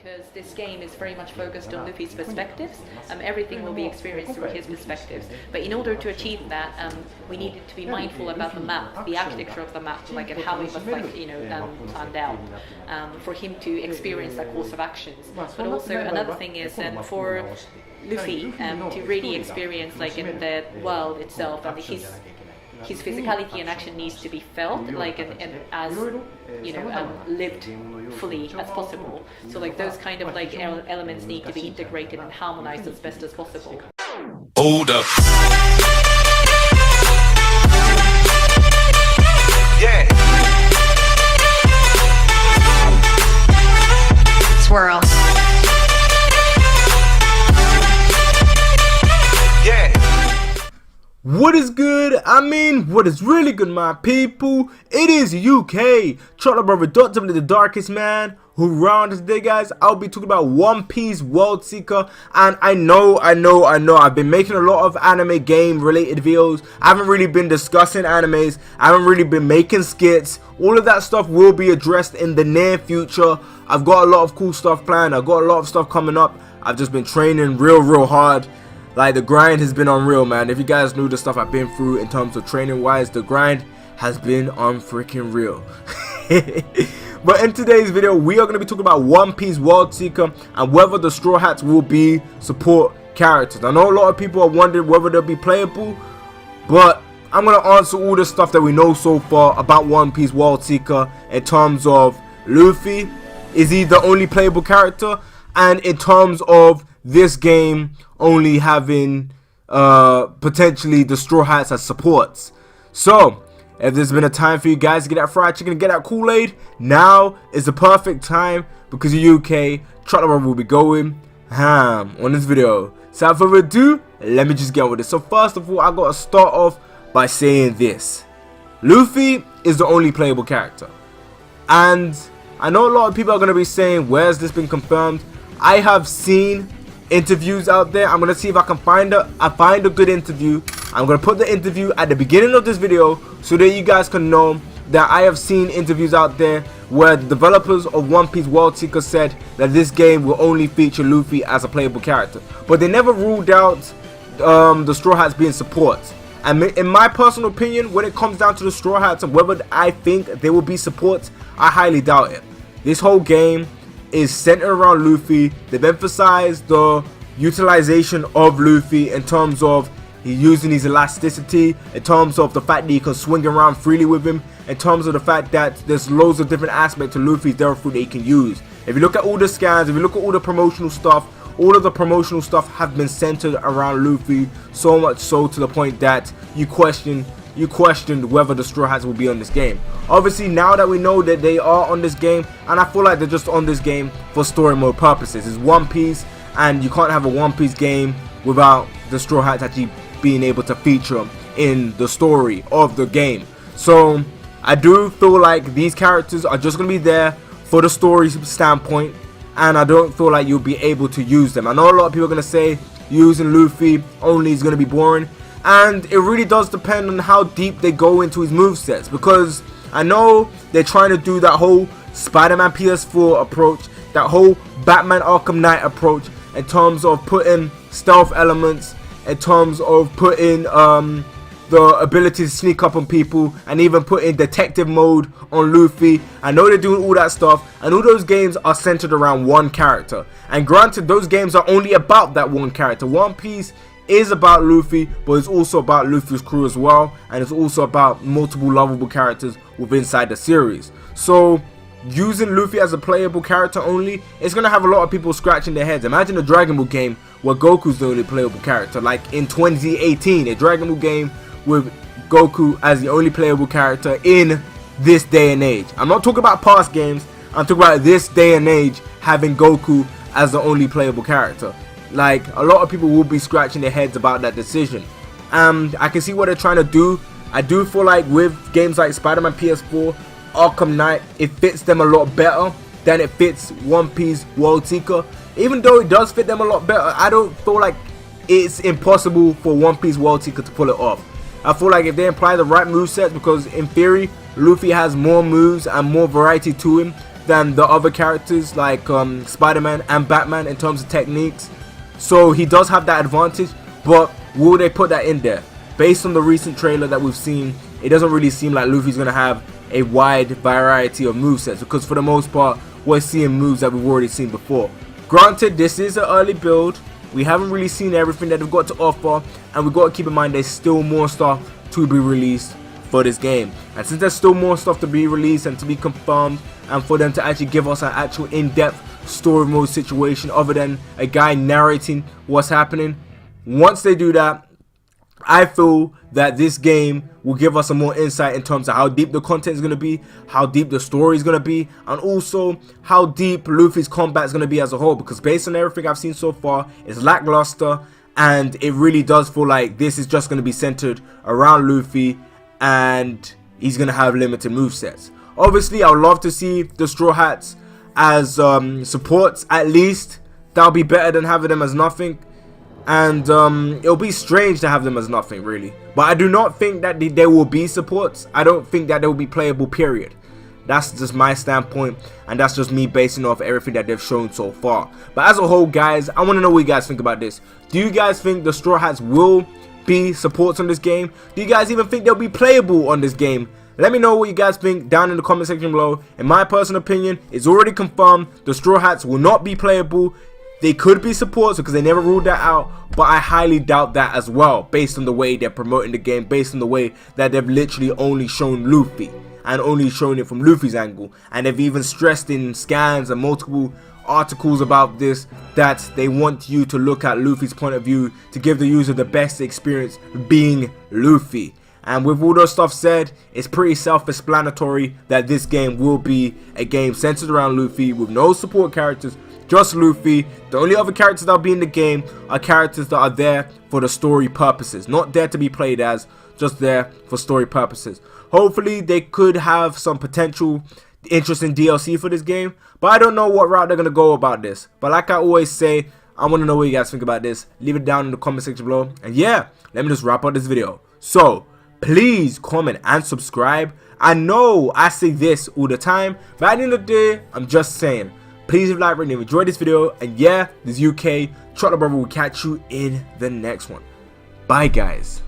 because this game is very much focused on Luffy's perspectives. Everything will be experienced through his perspectives. But in order to achieve that, we needed to be mindful about the map, the architecture of the map, like and how it was planned out for him to experience that course of actions. But also another thing is for Luffy to really experience like in the world itself, and his physicality and action needs to be felt like and as lived fully as possible. So like those kind of like elements need to be integrated and harmonized as best as possible. Hold up. Yeah. Swirl. What is good? What is really good, my people? It is UK, Trotter Brother, dr.blick, the darkest man who around today, guys. I'll be talking about One Piece World Seeker, and I know, I've been making a lot of anime game related videos. I haven't really been discussing animes. I haven't really been making skits. All of that stuff will be addressed in the near future. I've got a lot of cool stuff planned. I've got a lot of stuff coming up. I've just been training real hard. Like, the grind has been unreal, man. If you guys knew the stuff I've been through in terms of training wise, the grind has been unfreaking real. But in today's video, we are going to be talking about One Piece World Seeker and whether the Straw Hats will be support characters. I know a lot of people are wondering whether they'll be playable, but I'm going to answer all the stuff that we know so far about One Piece World Seeker in terms of Luffy. Is he the only playable character? And in terms of this game only having potentially the Straw Hats as supports. So if there's been a time for you guys to get that fried chicken and get that Kool-Aid, now is the perfect time, because the UK Trotter Brother will be going ham on this video. So without further ado, let me just get on with it. So first of all, I gotta start off by saying this: Luffy is the only playable character, and I know a lot of people are gonna be saying, where's this been confirmed? I have seen interviews out there. I'm gonna see if I can find a good interview. I'm gonna put the interview at the beginning of this video so that you guys can know that I have seen interviews out there where the developers of One Piece World Seeker said that this game will only feature Luffy as a playable character, but they never ruled out the Straw Hats being supports. And in my personal opinion, when it comes down to the Straw Hats and whether I think they will be supports, I highly doubt it. This whole game is centered around Luffy. They've emphasized the utilization of Luffy in terms of he using his elasticity, in terms of the fact that he can swing around freely with him, in terms of the fact that there's loads of different aspects to Luffy's Devil Fruit that he can use. If you look at all the scans, if you look at all the promotional stuff, all of the promotional stuff have been centered around Luffy, so much so to the point that you questioned whether the Straw Hats will be on this game. Obviously, now that we know that they are on this game, and I feel like they're just on this game for story mode purposes. It's One Piece, and you can't have a One Piece game without the Straw Hats actually being able to feature in the story of the game. So I do feel like these characters are just going to be there for the story standpoint, and I don't feel like you'll be able to use them. I know a lot of people are going to say using Luffy only is going to be boring, and it really does depend on how deep they go into his movesets, because I know they're trying to do that whole Spider-Man PS4 approach, that whole Batman Arkham Knight approach, in terms of putting stealth elements, in terms of putting the ability to sneak up on people, and even putting detective mode on Luffy. I know they're doing all that stuff, and all those games are centered around one character. And granted, those games are only about that one character. One Piece is about Luffy, but it's also about Luffy's crew as well, and it's also about multiple lovable characters within inside the series. So using Luffy as a playable character only, it's gonna have a lot of people scratching their heads. Imagine a Dragon Ball game where Goku's the only playable character, like in 2018, a Dragon Ball game with Goku as the only playable character in this day and age. I'm not talking about past games, I'm talking about this day and age having Goku as the only playable character. Like, a lot of people will be scratching their heads about that decision. I can see what they're trying to do. I do feel like with games like Spider-Man PS4, Arkham Knight, it fits them a lot better than it fits One Piece World Seeker. Even though it does fit them a lot better, I don't feel like it's impossible for One Piece World Seeker to pull it off. I feel like if they apply the right movesets, because in theory Luffy has more moves and more variety to him than the other characters like Spider-Man and Batman in terms of techniques. So he does have that advantage, but will they put that in there? Based on the recent trailer that we've seen, it doesn't really seem like Luffy's going to have a wide variety of movesets, because for the most part we're seeing moves that we've already seen before. Granted, this is an early build, we haven't really seen everything that they've got to offer, and we've got to keep in mind there's still more stuff to be released for this game. And since there's still more stuff to be released and to be confirmed, and for them to actually give us an actual in-depth story mode situation other than a guy narrating what's happening, once they do that, I feel that this game will give us some more insight in terms of how deep the content is going to be, how deep the story is going to be, and also how deep Luffy's combat is going to be as a whole. Because based on everything I've seen so far, it's lackluster, and it really does feel like this is just going to be centered around Luffy, and he's going to have limited movesets. Obviously, I would love to see the Straw Hats as supports at least. That'll be better than having them as nothing. And it'll be strange to have them as nothing, really. But I do not think that there will be supports. I don't think that they will be playable, period. That's just my standpoint, and that's just me basing off everything that they've shown so far. But as a whole, guys, I want to know what you guys think about this. Do you guys think the Straw Hats will be supports on this game? Do you guys even think they'll be playable on this game? Let me know what you guys think down in the comment section below. In my personal opinion, it's already confirmed the Straw Hats will not be playable. They could be supports because they never ruled that out, but I highly doubt that as well, based on the way they're promoting the game, based on the way that they've literally only shown Luffy and only shown it from Luffy's angle. And they've even stressed in scans and multiple articles about this that they want you to look at Luffy's point of view to give the user the best experience being Luffy. And with all those stuff said, it's pretty self-explanatory that this game will be a game centered around Luffy with no support characters, just Luffy. The only other characters that'll be in the game are characters that are there for the story purposes, not there to be played as, just there for story purposes. Hopefully they could have some potential interesting DLC for this game, but I don't know what route they're going to go about this. But like I always say, I want to know what you guys think about this. Leave it down in the comment section below. And yeah, let me just wrap up this video. So please comment and subscribe. I know I say this all the time, but at the end of the day, I'm just saying, please leave a like, rate, and enjoy this video. And yeah, this UK Trotter Brother will catch you in the next one. Bye, guys.